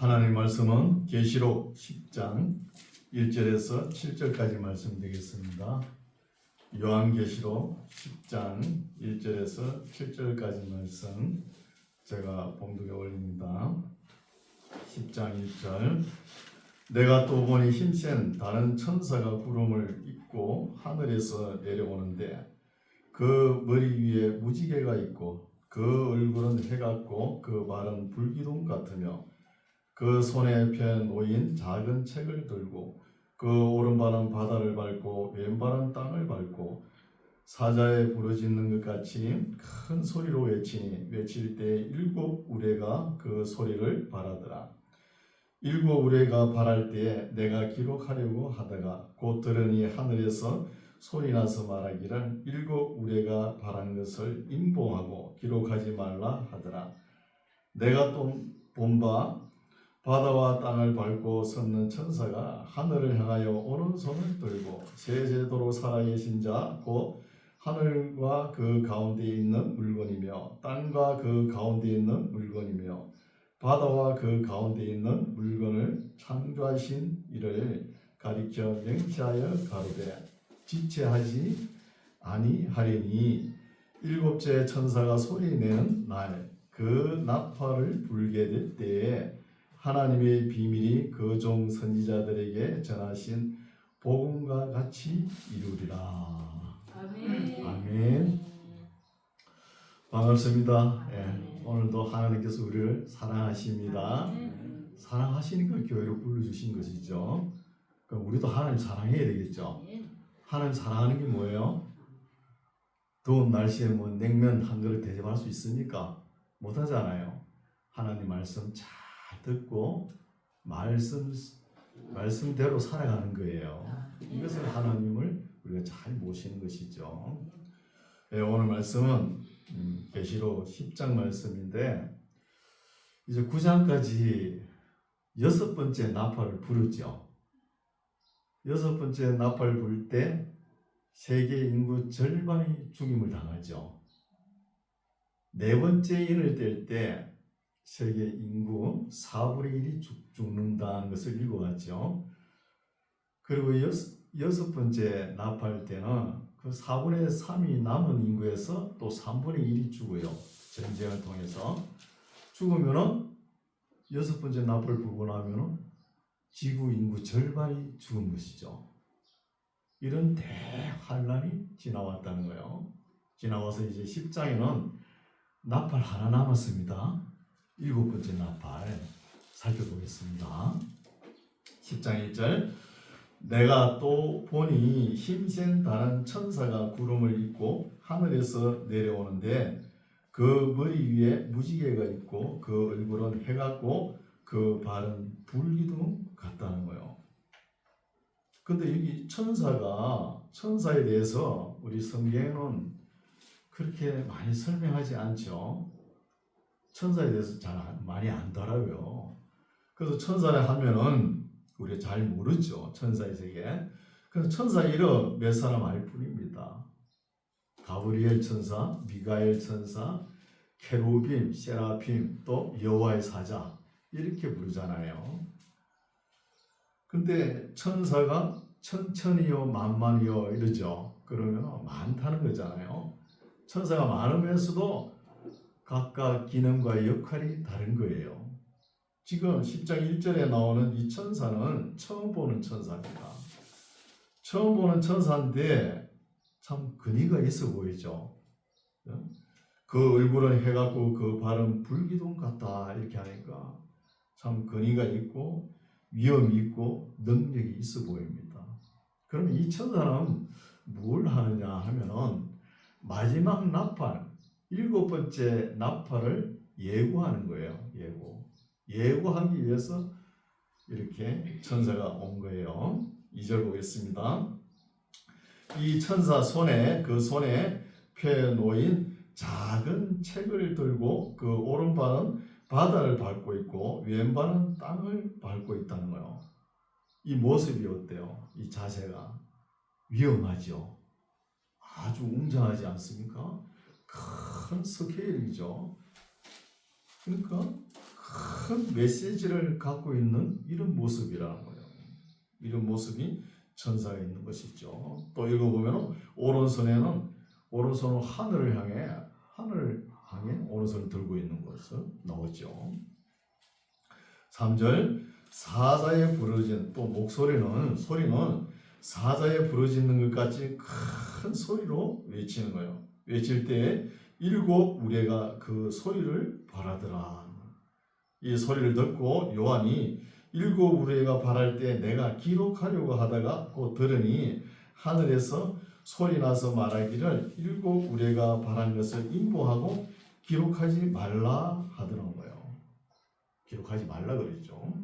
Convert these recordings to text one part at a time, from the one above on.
하나님 말씀은 계시록 10장 1절에서 7절까지 말씀드리겠습니다. 요한계시록 10장 1절에서 7절까지 말씀 제가 봉독에 올립니다. 10장 1절 내가 또 보니 힘센 다른 천사가 구름을 입고 하늘에서 내려오는데 그 머리 위에 무지개가 있고 그 얼굴은 해 같고 그 발은 불기둥 같으며 그 손에 펴 놓인 작은 책을 들고 그 오른발은 바다를 밟고 왼발은 땅을 밟고 사자에 부르짖는 것 같이 큰 소리로 외치니 외칠 때 일곱 우레가 그 소리를 발하더라. 일곱 우레가 발할 때에 내가 기록하려고 하다가 곧 들으니 하늘에서 소리나서 말하기를 일곱 우레가 발한 것을 임봉하고 기록하지 말라 하더라. 내가 또 본 바 바다와 땅을 밟고 섰는 천사가 하늘을 향하여 오른손을 들고 세세도록 살아계신 자 곧 하늘과 그 가운데 있는 물건이며 땅과 그 가운데 있는 물건이며 바다와 그 가운데 있는 물건을 창조하신 이를 가리켜 명시하여 가로되 지체하지 아니하리니 일곱째 천사가 소리내는 날 그 나팔을 불게 될 때에 하나님의 비밀이 그 종 선지자들에게 전하신 복음과 같이 이루리라. 아멘. 아멘. 반갑습니다. 오늘도 하나님께서 우리를 사랑하십니다. 사랑하시니까 교회로 불러주신 것이죠. 그럼 우리도 하나님 사랑해야 되겠죠. 하나님 사랑하는 게 뭐예요? 더운 날씨에 뭐 냉면 한 그릇 대접할 수 있습니까? 못하잖아요. 하나님 말씀 잘 듣고 말씀대로 살아가는 거예요. 이것을 하나님을 우리가 잘 모시는 것이죠. 오늘 말씀은 계시록 10장 말씀인데 이제 9장까지 6번째 나팔을 부르죠. 6번째 나팔 불 때 세계 인구 절반이 죽임을 당하죠. 4번째 인을 뗄 때 세계 인구 4분의 1이 죽는다는 것을 읽어왔죠. 그리고 6번째 나팔 때는 그 4분의 3이 남은 인구에서 또 3분의 1이 죽어요. 전쟁을 통해서. 죽으면은 6번째 나팔 불고 나면은 지구 인구 절반이 죽은 것이죠. 이런 대환란이 지나왔다는 거예요. 지나와서 이제 10장에는 나팔 하나 남았습니다. 7번째 나팔 살펴보겠습니다. 10장 1절 내가 또 보니 힘센 다른 천사가 구름을 입고 하늘에서 내려오는데 그 머리 위에 무지개가 있고 그 얼굴은 해 같고 그 발은 불기둥 같다는 거예요. 근데 여기 천사에 대해서 우리 성경에는 그렇게 많이 설명하지 않죠. 천사에 대해서 잘 많이 안 다뤄요. 그래서 천사를 하면은 우리가 잘 모르죠. 천사의 세계. 그래서 천사 이름 몇 사람 알 뿐입니다. 가브리엘 천사, 미가엘 천사, 케루빔, 세라핌, 또 여호와의 사자 이렇게 부르잖아요. 근데 천사가 천천히요 만만히요 이러죠. 그러면 많다는 거잖아요. 천사가 많으면서도 각각 기능과 역할이 다른 거예요. 지금 10장 1절에 나오는 이 천사는 처음 보는 천사입니다. 처음 보는 천사인데 참 근위가 있어 보이죠. 그 얼굴은 해 같고 그 발은 불기둥 같다 이렇게 하니까 참 근위가 있고 위엄이 있고 능력이 있어 보입니다. 그러면 이 천사는 뭘 하느냐 하면은 마지막 나팔 7번째 나팔을 예고하는 거예요. 예고하기 위해서 이렇게 천사가 온 거예요. 2절 보겠습니다. 이 천사 손에 펴 놓인 작은 책을 들고 그 오른발은 바다를 밟고 있고 왼발은 땅을 밟고 있다는 거예요. 이 모습이 어때요? 이 자세가 위험하죠. 아주 웅장하지 않습니까? 큰 스케일이죠. 그러니까 큰 메시지를 갖고 있는 이런 모습이라는 거예요. 이런 모습이 천사가 있는 것이죠. 또 읽어보면 오른손은 하늘을 향해 오른손을 들고 있는 것을 나오죠. 3절 사자의 부르짖는 또 소리는 사자의 부르짖는 것 같이 큰 소리로 외치는 거예요. 외칠 때 7 우레가 그 소리를 발하더라. 이 소리를 듣고 요한이 7 우레가 발할 때 내가 기록하려고 하다가 곧 들으니 하늘에서 소리 나서 말하기를 7 우레가 발한 것을 인보하고 기록하지 말라 하더라는 거예요. 기록하지 말라 그랬죠.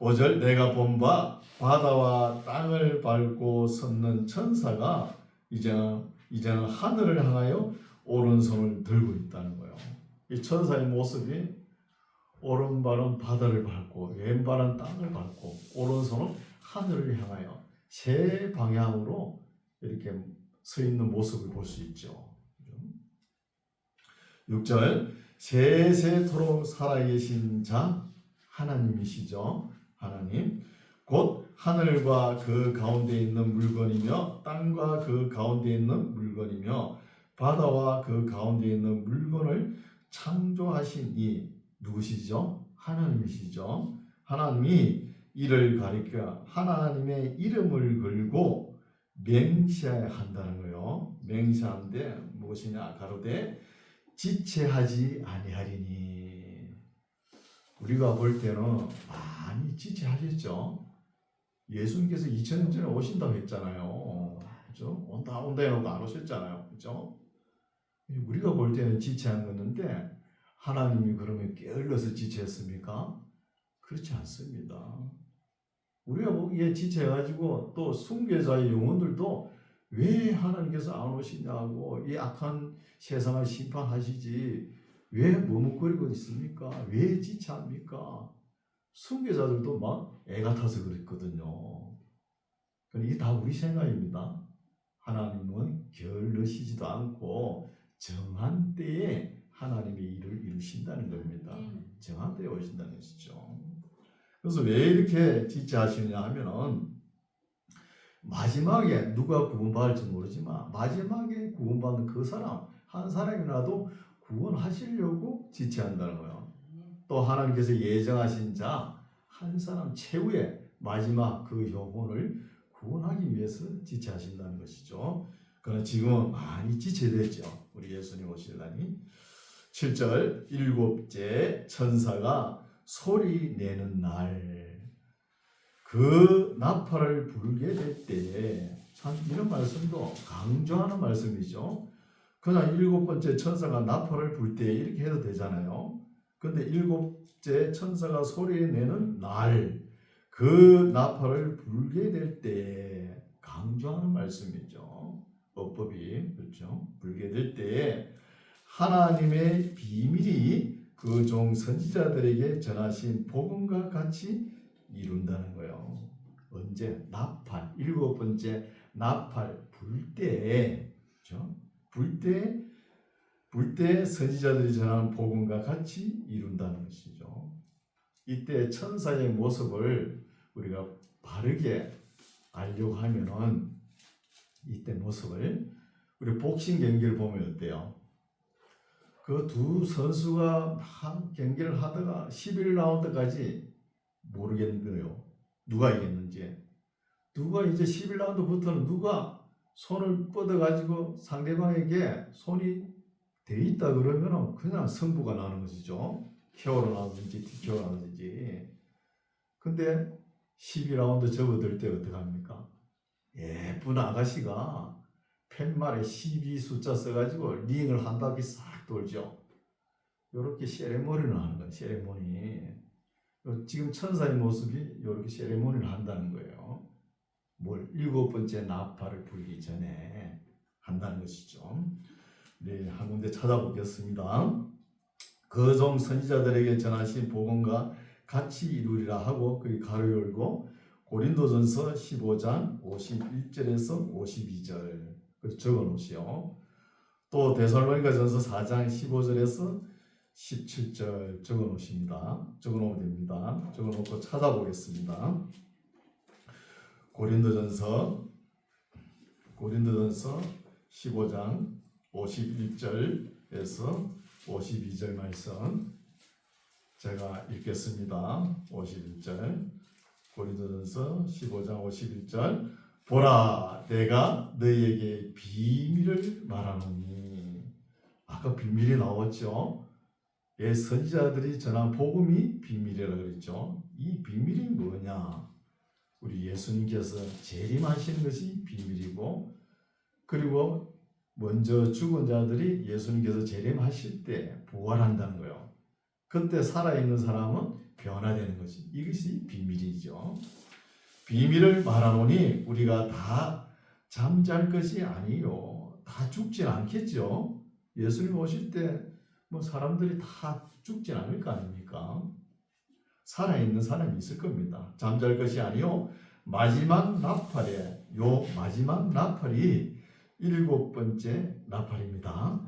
5절 내가 본 바 바다와 땅을 밟고 섰는 천사가 이제는 하늘을 향하여 오른손을 들고 있다는 거예요. 이 천사의 모습이 오른발은 바다를 밟고 왼발은 땅을 밟고 오른손은 하늘을 향하여 세 방향으로 이렇게 서 있는 모습을 볼 수 있죠. 6절 세세토록 살아계신 자 하나님이시죠. 하나님 곧 하늘과 그 가운데 있는 물건이며 땅과 그 가운데 있는 물건이며 바다와 그 가운데 있는 물건을 창조하신 이 누구시죠? 하나님이시죠. 하나님이 이를 가리켜 하나님의 이름을 걸고 맹세한다는 거예요. 맹세한데 무엇이냐? 가로되 지체하지 아니하리니. 우리가 볼 때는 많이 지체하셨죠. 예수님께서 2000년 전에 오신다고 했잖아요. 그죠? 온다 해놓고 안 오셨잖아요. 그죠? 우리가 볼 때는 지체한 거는데 하나님이 그러면 게을러서 지체했습니까? 그렇지 않습니다. 우리가 보기에 지체해가지고 또 순교자의 영혼들도 왜 하나님께서 안 오시냐고 이 악한 세상을 심판하시지 왜 머뭇거리고 있습니까? 왜 지체합니까? 순교자들도 막 애가 타서 그랬거든요. 이게 다 우리 생각입니다. 하나님은 게을르시지도 않고 정한 때에 하나님의 일을 이루신다는 겁니다. 정한 때에 오신다는 것이죠. 그래서 왜 이렇게 지체하시느냐 하면은 마지막에 누가 구원받을지 모르지만 마지막에 구원받는 그 사람 한 사람이라도 구원하시려고 지체한다는 거예요. 또 하나님께서 예정하신 자 한 사람 최후의 마지막 그 영혼을 구원하기 위해서 지체하신다는 것이죠. 그러나 지금은 많이 지체됐죠. 우리 예수님 오실라니. 7절 7째 천사가 소리 내는 날 그 나팔을 불게 될 때에 참 이런 말씀도 강조하는 말씀이죠. 그냥 7번째 천사가 나팔을 불 때 이렇게 해도 되잖아요. 그런데 7째 천사가 소리 내는 날 그 나팔을 불게 될 때 강조하는 말씀이죠. 어법이 그렇죠. 불게 될 때에 하나님의 비밀이 그 종 선지자들에게 전하신 복음과 같이 이룬다는 거예요. 언제? 나팔 7번째 나팔 불 때에 그렇죠? 불 때 선지자들이 전하는 복음과 같이 이룬다는 것이죠. 이때 천사의 모습을 우리가 바르게 알려고 하면은 이때 모습을 우리 복싱 경기를 보면 어때요? 그 두 선수가 막 경기를 하다가 11라운드까지 모르겠는 거예요. 누가 이겼는지. 누가 이제 11라운드부터는 누가 손을 뻗어가지고 상대방에게 손이 돼 있다 그러면 그냥 승부가 나는 것이죠. KO로 나든지 TKO로 나든지. 근데 12라운드 접어들 때 어떡합니까? 예쁜 아가씨가 팻말에 12 숫자 써가지고 링을 한 바퀴 싹 돌죠. 이렇게 세레모니를 하는 거예요. 세레모니. 지금 천사의 모습이 이렇게 세레모니를 한다는 거예요. 뭘 7번째 나팔을 불기 전에 한다는 것이죠. 네, 한 군데 찾아보겠습니다. 그 종 선지자들에게 전하신 복음과 같이 이루리라 하고 그 가로 열고 고린도전서 15장 51절에서 52절 적어 놓으시오. 또 데살로니가전서 4장 15절에서 17절 적어 놓으십니다. 적어 놓으면 됩니다. 적어 놓고 찾아보겠습니다. 고린도전서 15장 51절에서 52절 말씀 제가 읽겠습니다. 51절 고린도전서 15장 51절 보라 내가 너희에게 비밀을 말하노니 아까 비밀이 나왔죠. 예, 선지자들이 전한 복음이 비밀이라고 그랬죠. 이 비밀이 뭐냐? 우리 예수님께서 재림하시는 것이 비밀이고 그리고 먼저 죽은 자들이 예수님께서 재림하실 때 부활한다는 거예요. 그때 살아있는 사람은 변화되는 것이 이것이 비밀이죠. 비밀을 말하노니 우리가 다 잠잘 것이 아니요. 다 죽진 않겠죠. 예수님 오실 때 뭐 사람들이 다 죽진 않을 거 아닙니까? 살아있는 사람이 있을 겁니다. 잠잘 것이 아니요. 마지막 나팔에 마지막 나팔이 7번째 나팔입니다.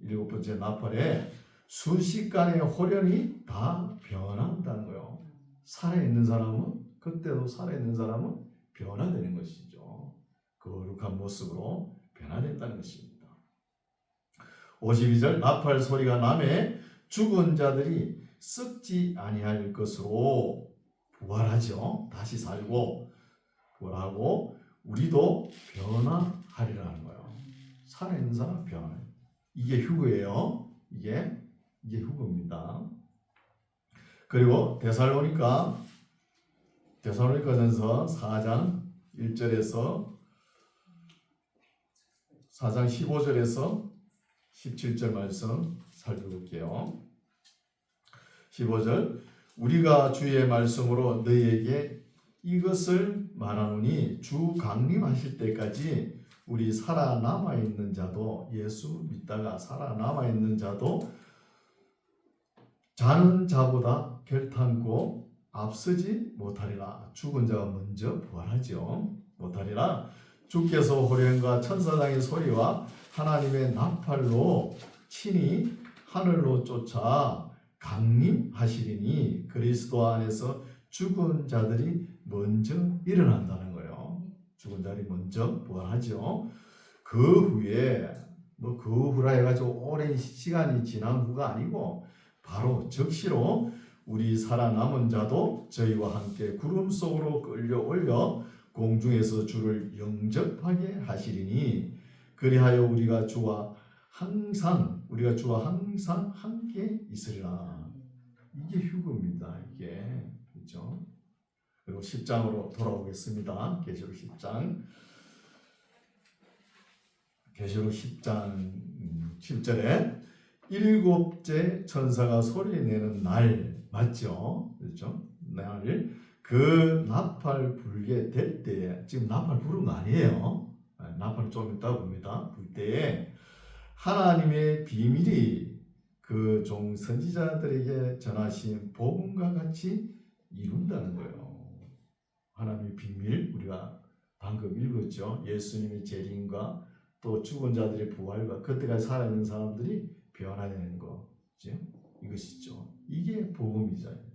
7번째 나팔에 순식간에 호련이 다 변한다는 거예요. 살아있는 사람은 그때도 살아있는 사람은 변화되는 것이죠. 거룩한 모습으로 변화된다는 것입니다. 52절 나팔 소리가 나매 죽은 자들이 썩지 아니할 것으로 부활하죠. 다시 살고 부활하고 우리도 변화하리라는 거예요. 살아있는 사람 변화. 이게 휴거예요. 이게 휴거입니다. 그리고 데살로니가전서 4장 1절에서 4장 15절에서 17절 말씀 살펴볼게요. 15절 우리가 주의 말씀으로 너희에게 이것을 말하노니 주 강림하실 때까지 우리 살아남아 있는 자도 예수 믿다가 살아남아 있는 자도 자는 자보다 결탄코 앞서지 못하리라. 죽은 자가 먼저 부활하죠. 못하리라. 주께서 호련과 천사장의 소리와 하나님의 나팔로 친히 하늘로 쫓아 강림하시리니 그리스도 안에서 죽은 자들이 먼저 일어난다는 거예요. 죽은 자들이 먼저 부활하죠. 그 후에 그 후라 해가지고 오랜 시간이 지난 후가 아니고 바로 즉시로 우리 살아남은 자도 저희와 함께 구름 속으로 끌려올려 공중에서 주를 영접하게 하시리니 그리하여 우리가 주와 항상 함께 있으리라. 이게 휴거입니다. 이게 그렇죠. 그리고 10장으로 돌아오겠습니다. 계시록 10장 10절에 일곱째 천사가 소리내는 날 맞죠? 그렇죠? 날 그 나팔 불게 될 때에 지금 나팔 부른 거 아니에요. 나팔 좀 있다 봅니다. 불 때에 하나님의 비밀이 그 종 선지자들에게 전하신 복음과 같이 이룬다는 거예요. 하나님의 비밀 우리가 방금 읽었죠. 예수님의 재림과 또 죽은 자들의 부활과 그때까지 살아있는 사람들이 변화되는 거죠. 이것이죠. 이게 복음이잖아요.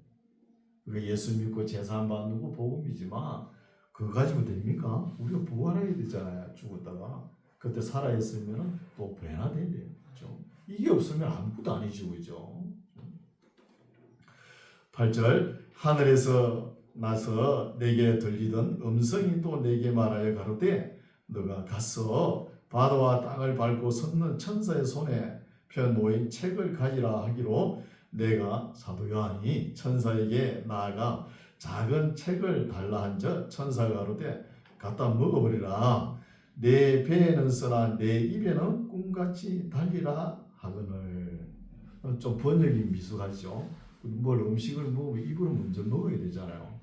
우리가 예수 믿고 제사 받는 거 복음이지만 그거 가지고 됩니까? 우리가 부활해야 되잖아요. 죽었다가 그때 살아있으면 또 변화돼야 돼요. 그렇죠? 이게 없으면 아무것도 아니죠. 그죠? 8절 하늘에서 나서 내게 들리던 음성이 또 내게 말하여 가로되 너가 가서 바다와 땅을 밟고 섰는 천사의 손에 펴 놓인 책을 가지라 하기로 내가 사도 요한이 천사에게 나아가 작은 책을 달라 한즉 천사가 가로되 갖다 먹어버리라. 내 배에는 쓰나 내 입에는 꿈같이 달리라 하거늘. 좀 번역이 미숙하죠. 뭘 음식을 먹으면 입으로 먼저 먹어야 되잖아요.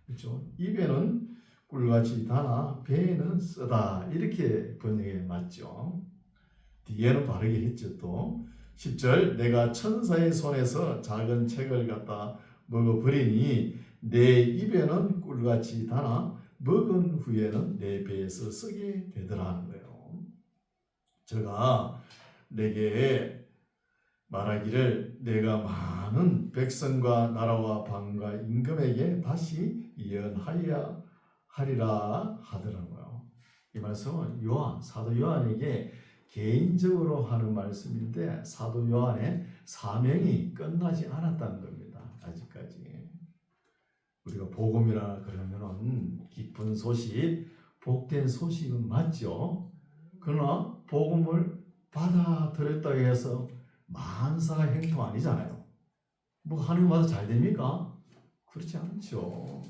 그렇죠? 입에는 꿀같이 다나 배에는 쓰다 이렇게 번역에 맞죠. 뒤에는 바르게 했죠. 또 10절 내가 천사의 손에서 작은 책을 갖다 먹어버리니 내 입에는 꿀같이 다나 먹은 후에는 내 배에서 쓰게 되더라 하는 거예요. 제가 내게 말하기를 내가 많은 백성과 나라와 방과 임금에게 다시 예언하리라 하더라고요. 이 말씀은 사도 요한에게 개인적으로 하는 말씀인데 사도 요한의 사명이 끝나지 않았다는 겁니다. 아직까지. 우리가 복음이라 그러면은 기쁜 소식, 복된 소식은 맞죠. 그러나 복음을 받아들였다고 해서 만사가 행통 아니잖아요. 뭐 하늘마다 잘 됩니까? 그렇지 않죠.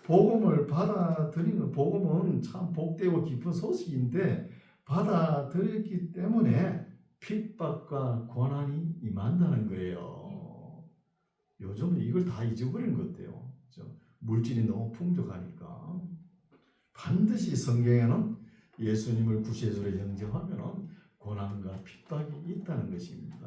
복음을 받아들이는 복음은 참 복되고 기쁜 소식인데 받아들였기 때문에 핍박과 고난이 임한다는 거예요. 요즘은 이걸 다 잊어버린 것 같아요. 물질이 너무 풍족하니까. 반드시 성경에는 예수님을 구세주로 영접하면 고난과 핍박이 있다는 것입니다.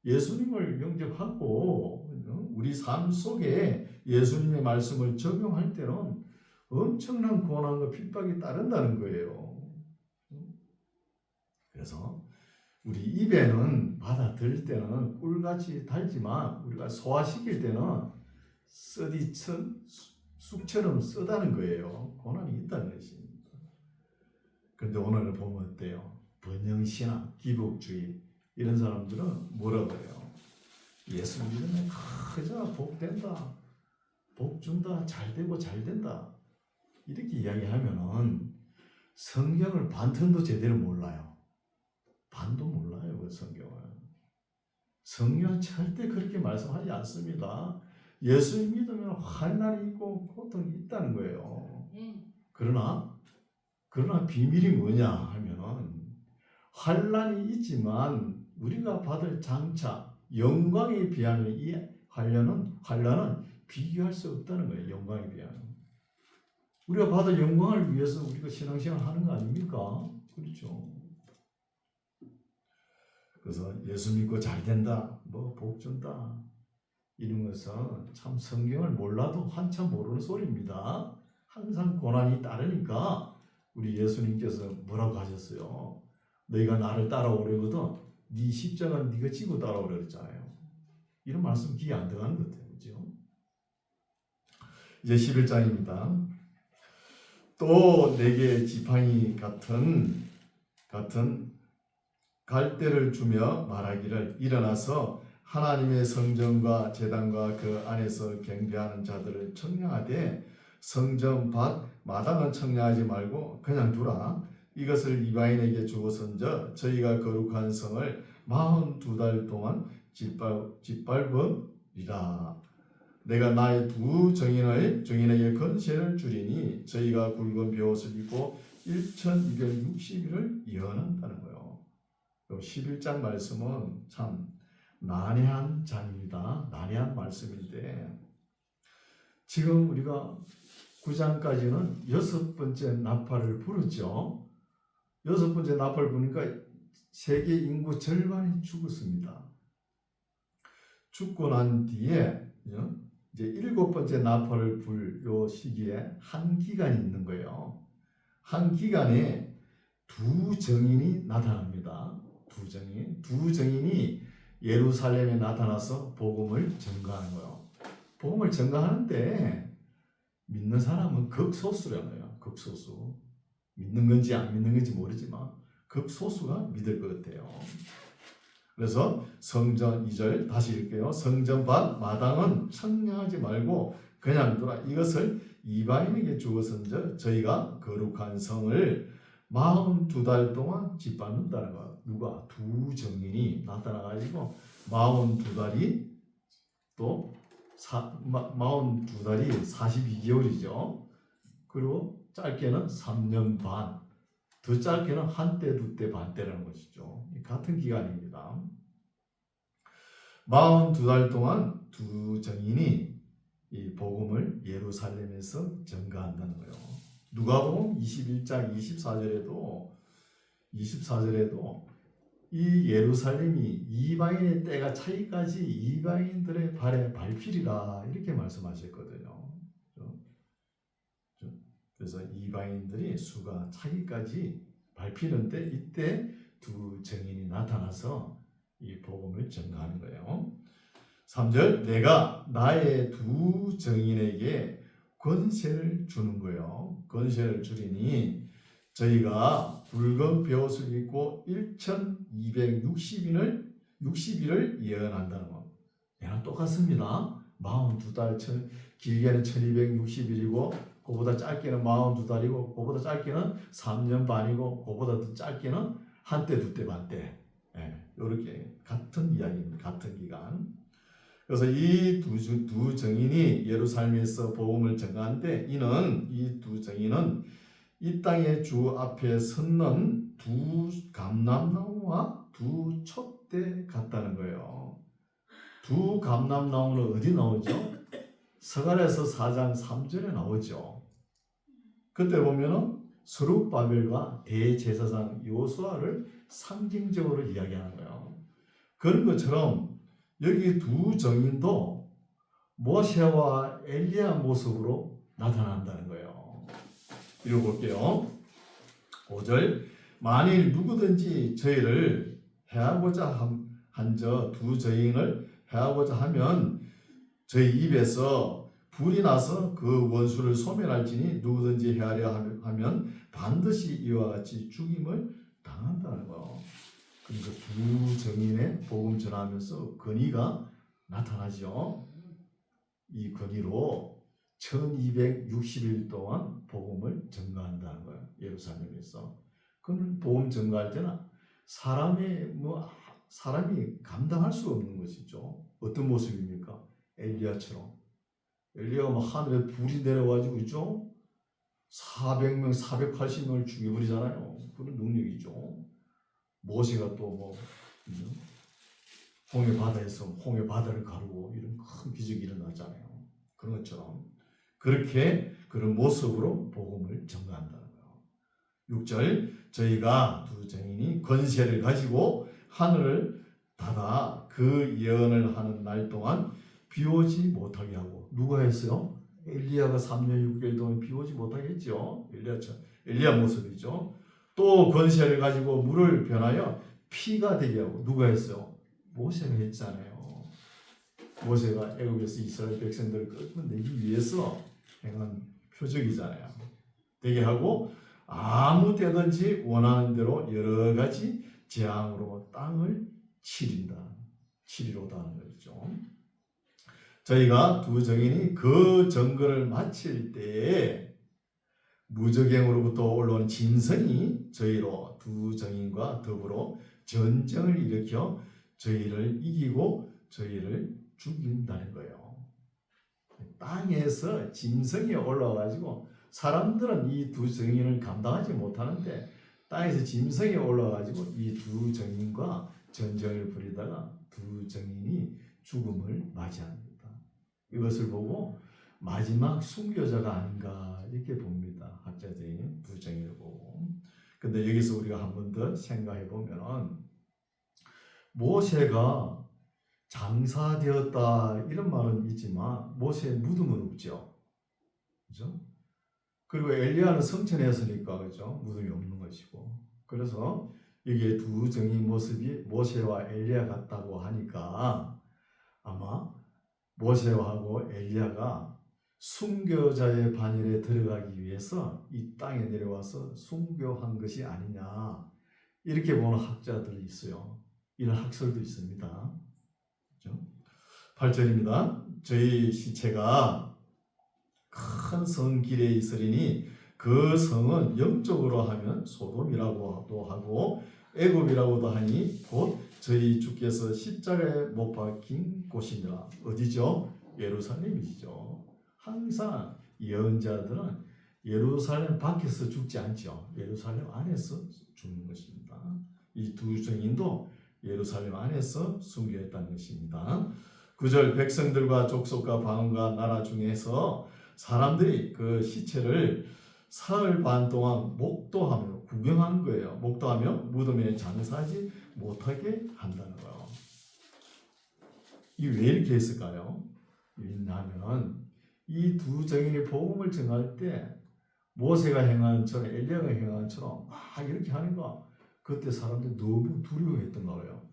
예수님을 영접하고 우리 삶 속에 예수님의 말씀을 적용할 때는 엄청난 고난과 핍박이 따른다는 거예요. 그래서 우리 입에는 받아들일 때는 꿀같이 달지만 우리가 소화시킬 때는 쑥처럼 쓰다는 거예요. 고난이 있다는 것입니다. 그런데 오늘 보면 어때요? 번영신앙, 기복주의 이런 사람들은 뭐라고 해요? 예수 믿으면 그저 복된다, 복 준다, 잘되고 잘된다 이렇게 이야기하면은 성경을 반편도 제대로 몰라요. 반도 몰라요. 그 성경은 절대 그렇게 말씀하지 않습니다. 예수 믿으면 환난이 있고 고통이 있다는 거예요. 그러나 비밀이 뭐냐 하면은 환난이 있지만 우리가 받을 장차 영광에 비하면 이 환난은 비교할 수 없다는 거예요. 영광에 비하면. 우리가 받을 영광을 위해서 우리가 신앙생활 하는 거 아닙니까? 그렇죠. 그래서 예수 믿고 잘 된다, 뭐 복 준다 이런 것은 참 성경을 몰라도 한참 모르는 소리입니다. 항상 고난이 따르니까 우리 예수님께서 뭐라고 하셨어요? 너희가 나를 따라오려거든 네 십자가는 네가 지고 따라오려 그랬잖아요. 이런 말씀 귀에 안 들어가는 것 같아요. 그렇죠? 이제 11장입니다. 또 내게 지팡이 같은 갈대를 주며 말하기를 일어나서 하나님의 성전과 제단과 그 안에서 경배하는 자들을 청량하되 성전 밭 마당은 청량하지 말고 그냥 두라. 이것을 이방인에게 주고선저 저희가 거룩한 성을 42달 동안 짓밟으리라. 내가 나의 두 정인에게 건세를 주리니 저희가 굵은 베옷을 입고 1260일을 예언한다는 거예요. 11장 말씀은 참 난해한 장입니다. 난해한 말씀인데 지금 우리가 9장까지는 6번째 나팔을 불었죠. 6번째 나팔을 부니까 세계 인구 절반이 죽었습니다. 죽고 난 뒤에 이제 7번째 나팔을 불 요 시기에 한 기간이 있는 거예요. 한 기간에 두 정인이 나타납니다. 두 정인이 예루살렘에 나타나서 복음을 전가하는 거예요. 복음을 전가하는데 믿는 사람은 극소수라는 거예요. 극소수. 믿는 건지 안 믿는 건지 모르지만 극소수가 믿을 것 같아요. 그래서 성전 2절 다시 읽게요. 성전 밭 마당은 청량하지 말고 그냥 두라. 이것을 이방인에게 주어선저 저희가 거룩한 성을 42달 동안 짓밟는다는 거야. 누가? 두 정인이 나타나가지고 42달이 또 42달이 42개월이죠. 그리고 짧게는 3년 반, 더 짧게는 한때, 두때, 반때라는 것이죠. 같은 기간입니다. 42달 동안 두 정인이 이 복음을 예루살렘에서 전가한다는 거예요. 누가복음 21장 24절에도 이 예루살렘이 이방인의 때가 차기까지 이방인들의 발에 밟히리라 이렇게 말씀하셨거든요. 그래서 이방인들이 수가 차기까지 밟히는데 이때 두 정인이 나타나서 이 복음을 전가하는 거예요. 3절 내가 나의 두 정인에게 권세를 주는 거예요. 권세를 주리니 저희가 붉은 베옷을 입고 1260일을 예언한다는 거. 얘랑 똑같습니다. 42달, 길게는 1260일이고 그보다 짧게는 42달이고 그보다 짧게는 3년 반이고 그보다 더 짧게는 한때, 두때, 반때. 이렇게 같은 이야기입니다. 같은 기간. 그래서 이 두 정인이 예루살렘에서 복음을 전가하는데 이 두 정인은 이 땅의 주 앞에 섰는 두 감람나무와 두 촛대 같다는 거예요. 두 감람나무는 어디 나오죠? 서간에서 4장 3절에 나오죠. 그때 보면은 스룹바벨과 대제사장 요수아를 상징적으로 이야기하는 거예요. 그런 것처럼 여기 두 정인도 모세와 엘리야 모습으로 나타난다는 거예요. 읽어볼게요. 5절 만일 누구든지 저희를 해하고자 한 저 두 정인을 해하고자 하면 저희 입에서 불이 나서 그 원수를 소멸할지니 누구든지 해하려 하면 반드시 이와 같이 죽임을 당한다는 거예요. 그러니까 두 정인의 복음 전하면서 권위가 나타나죠. 이 권위로 1260일 동안 복음을 전가한다는 거예요. 예루살렘에서. 그는 복음 전가할 때는 사람이 감당할 수 없는 것이죠. 어떤 모습입니까? 엘리야처럼. 엘리야가 막 하늘에 불이 내려가지고 있죠. 400명, 480명을 죽여버리잖아요. 그런 능력이죠. 모세가 또 홍해 바다에서 홍해 바다를 가르고 이런 큰 기적이 일어났잖아요. 그런 것처럼 그렇게 그런 모습으로 복음을 전가한다는 거예요. 6절 저희가 두 정인이 권세를 가지고 하늘을 닫아 그 예언을 하는 날 동안 비오지 못하게 하고 누가 했어요? 엘리야가 3년 6개월 동안 비오지 못하게 했죠. 엘리야 모습이죠. 또 권세를 가지고 물을 변하여 피가 되게 하고 누가 했어요? 모세가 했잖아요. 모세가 애굽에서 이스라엘 백성들을 끌어내기 위해서 행한 표적이잖아요. 되게 하고 아무 때든지 원하는 대로 여러 가지 재앙으로 땅을 치리로다 하는 거죠. 저희가 두 정인이 그 정거를 마칠 때에 무적행으로부터 올라온 짐승이 저희로 두 정인과 더불어 전쟁을 일으켜 저희를 이기고 저희를 죽인다는 거예요. 땅에서 짐승이 올라와가지고 사람들은 이 두 정인을 감당하지 못하는데 땅에서 짐승이 올라와가지고 이 두 정인과 전쟁을 벌이다가 두 정인이 죽음을 맞이합니다. 이것을 보고 마지막 순교자가 아닌가 이렇게 봅니다. 학자들이 두 정인을 보고. 근데 여기서 우리가 한 번 더 생각해 보면 모세가 장사되었다 이런 말은 있지만 모세의 무덤은 없죠. 그죠? 그리고 엘리야는 성천했으니까 그죠? 무덤이 없는 것이고. 그래서 여기에 두 정인 모습이 모세와 엘리야 같다고 하니까 아마 모세하고 엘리야가 순교자의 반열에 들어가기 위해서 이 땅에 내려와서 순교한 것이 아니냐 이렇게 보는 학자들이 있어요. 이런 학설도 있습니다. 그렇죠? 8절입니다. 저희 시체가 큰 성 길에 있으리니 그 성은 영적으로 하면 소돔이라고도 하고 애굽이라고도 하니 곧 저희 주께서 십자가에 못 박힌 곳이니라. 어디죠? 예루살렘이죠. 항상 예언자들은 예루살렘 밖에서 죽지 않죠. 예루살렘 안에서 죽는 것입니다. 이 두 정인도 예루살렘 안에서 순교했다는 것입니다. 9절 백성들과 족속과 방언과 나라 중에서 사람들이 그 시체를 사흘 반 동안 목도하며 구경한 거예요. 목도하며 무덤에 장사하지 못하게 한다는 거예요. 이게 왜 이렇게 했을까요? 왜냐하면 이 두 정인이 복음을 전할 때 모세가 행한 처럼 엘리야가 행한 처럼 막 이렇게 하는 거 그때 사람들이 너무 두려워했던 거예요.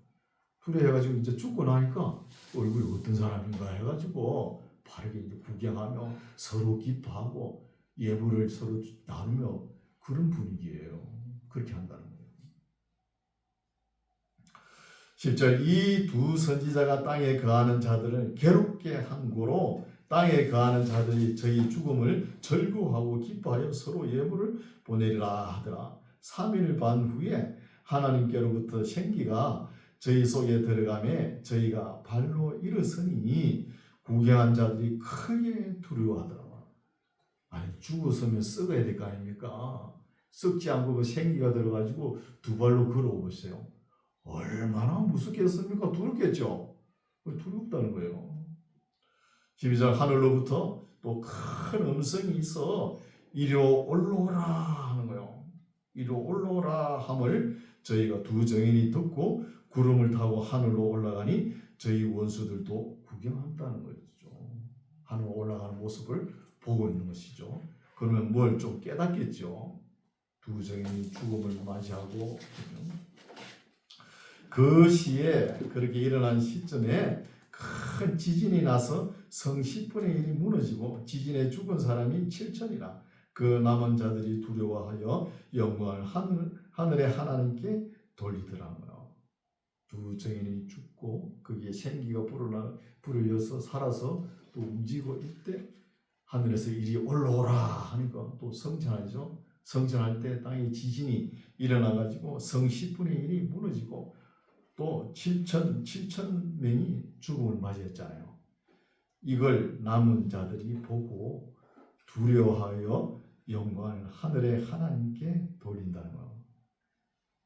두려워해가지고 이제 죽고 나니까 얼굴이 어떤 사람인가 해가지고 바르게 이제 구경하며 서로 기뻐하고 예물을 서로 나누며 그런 분위기예요. 그렇게 한다는 거예요. 10절 이 두 선지자가 땅에 거하는 자들을 괴롭게 한 고로 땅에 거하는 자들이 저희 죽음을 절구하고 기뻐하여 서로 예물을 보내리라 하더라. 3일 반 후에 하나님께로부터 생기가 저희 속에 들어가매 저희가 발로 일어서니 구경한 자들이 크게 두려워하더라. 아니 죽었으면 썩어야 될 거 아닙니까? 썩지 않고 그 생기가 들어가지고 두 발로 걸어오세요. 얼마나 무섭겠습니까? 두렵겠죠? 두렵다는 거예요. 12절 하늘로부터 또 큰 음성이 있어 이리로 올라오라 하는 거예요. 이리로 올라오라 함을 저희가 두 정인이 듣고 구름을 타고 하늘로 올라가니 저희 원수들도 구경한다는 거죠. 하늘로 올라가는 모습을 보고 있는 것이죠. 그러면 뭘 좀 깨닫겠죠. 두 정인이 죽음을 맞이하고 그 시에 그렇게 일어난 시점에 큰 지진이 나서 성 10분의 1이 무너지고 지진에 죽은 사람이 7천이라 그 남은 자들이 두려워하여 영광을 하늘의 하나님께 돌리더라고요. 두 정인이 죽고 거기에 생기가 불어여서 살아서 또 움직이고 이때 하늘에서 이리 올라오라 하니까 또 성천하죠. 성천할 때 땅에 지진이 일어나가지고 성 10분의 1이 무너지고 또 7천 명이 죽음을 맞이했잖아요. 이걸 남은 자들이 보고 두려워하여 영광을 하늘의 하나님께 돌린다는 거.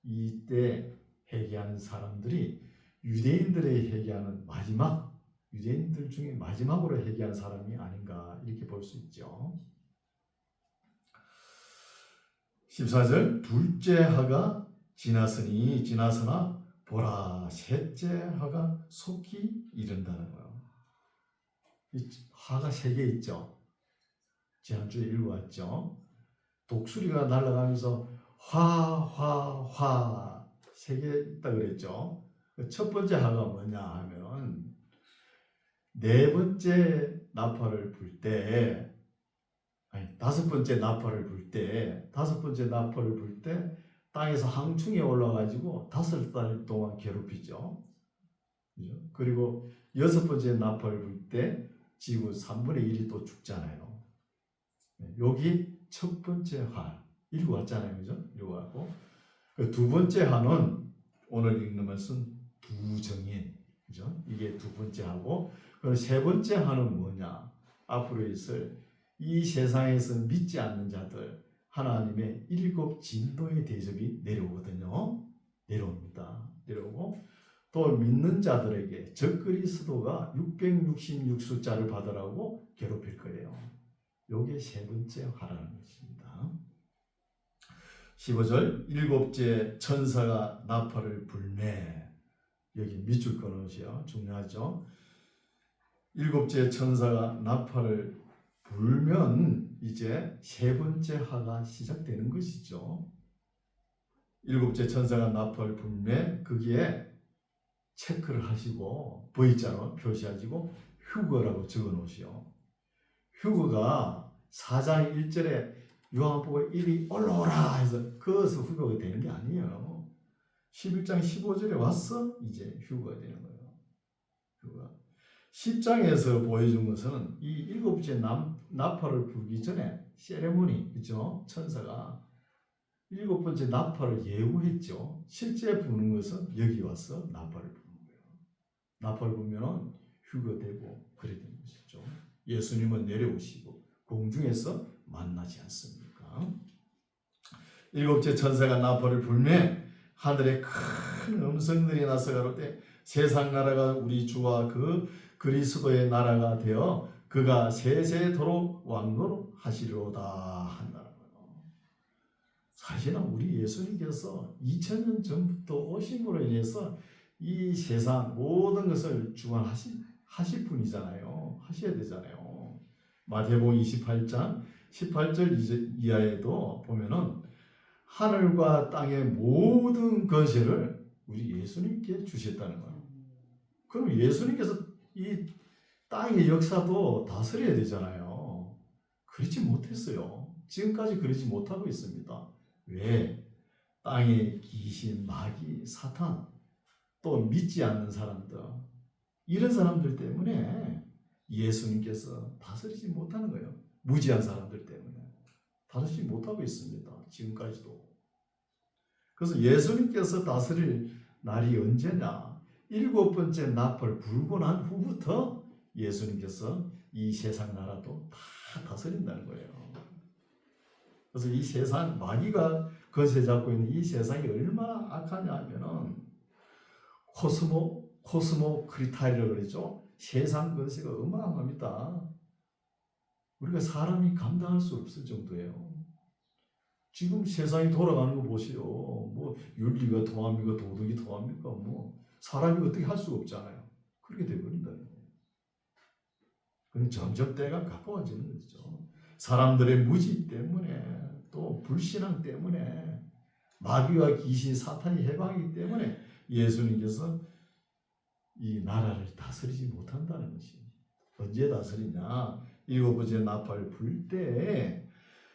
이때 회개하는 사람들이 유대인들의 회개하는 유대인들 중에 마지막으로 회개한 사람이 아닌가 이렇게 볼 수 있죠. 14절 둘째 하가 지나서나 보라 셋째 하가 속히 이른다는 거예요. 이 하가 3개 있죠. 지난주에 읽어왔죠. 독수리가 날아가면서 화 3개 있다 그랬죠. 첫 번째 하가 뭐냐 하면 네 번째 나팔을 불 때, 다섯 번째 나팔을 불 때 땅에서 항충이 올라가지고 5달 동안 괴롭히죠. 그리고 6번째 나팔을 불 때 지구 3분의 1이 또 죽잖아요. 여기 첫 번째 화 읽어왔잖아요, 그죠? 읽어왔고 그 두 번째 화는 오늘 읽는 것은 두 정인, 그죠? 이게 두 번째 하고 그리고 세 번째 화는 뭐냐? 앞으로 있을 이 세상에서 믿지 않는 자들 하나님의 7 진도의 대접이 내려오거든요. 내려오고 또 믿는 자들에게 적그리스도가 666숫자를 받으라고 괴롭힐 거예요. 요게 세 번째 화라는 것입니다. 15절 7째 천사가 나팔을 불매 여기 밑줄 끊으세요. 중요하죠. 7째 천사가 나팔을 불면 이제 세 번째 화가 시작되는 것이죠. 7째 천사가 나팔을 불매 거기에 체크를 하시고 V자로 표시하시고 휴거라고 적어 놓으시오. 휴거가 4장 1절에 요한복음 1이 올라오라 해서 거기서 휴거가 되는 게 아니에요. 11장 15절에 와서 이제 휴거가 되는 거예요. 휴거. 10장에서 보여준 것은 이 7째 나팔을 불기 전에 세레모니, 그죠? 천사가 7번째 나팔을 예우했죠. 실제 부는 것은 여기 와서 나팔을 부는 거예요. 나팔을 불면 휴거되고 그래 되는 것이죠. 예수님은 내려오시고 공중에서 만나지 않습니까? 7째 천사가 나팔을 불매 하늘에 큰 음성들이 나서 가로되 세상 나라가 우리 주와 그 그리스도의 나라가 되어 그가 세세토록 왕노하시리로다 한다는 거예요. 사실은 우리 예수님께서 2000년 전부터 오심으로 인해서 이 세상 모든 것을 주관하실 분이잖아요. 하셔야 되잖아요. 마태복음 28장 18절 이하에도 보면은 하늘과 땅의 모든 권세를 우리 예수님께 주셨다는 거예요. 그럼 예수님께서 이 땅의 역사도 다스려야 되잖아요. 그렇지 못했어요. 지금까지 그러지 못하고 있습니다. 왜? 땅의 귀신, 마귀, 사탄, 또 믿지 않는 사람들, 이런 사람들 때문에 예수님께서 다스리지 못하는 거예요. 무지한 사람들 때문에 다스리지 못하고 있습니다. 지금까지도. 그래서 예수님께서 다스릴 날이 언제냐? 7번째 나팔 불고 난 후부터 예수님께서 이 세상 나라도 다 다스린다는 거예요. 그래서 이 세상, 마귀가 거세 잡고 있는 이 세상이 얼마나 악하냐 하면은 코스모크리타이라고 그러죠. 세상 권세가 어마어마합니다. 우리가 사람이 감당할 수 없을 정도예요. 지금 세상이 돌아가는 거 보시오. 뭐 윤리가 통합니까? 도덕이 통합니까? 뭐 사람이 어떻게 할 수가 없잖아요. 그렇게 돼버린다는 거예요. 그럼 점점 때가 가까워지는 거죠. 사람들의 무지 때문에, 또 불신앙 때문에, 마귀와 귀신, 사탄이 해방이기 때문에 예수님께서 이 나라를 다스리지 못한다는 것이. 언제 다스리냐? 7번째 나팔 불 때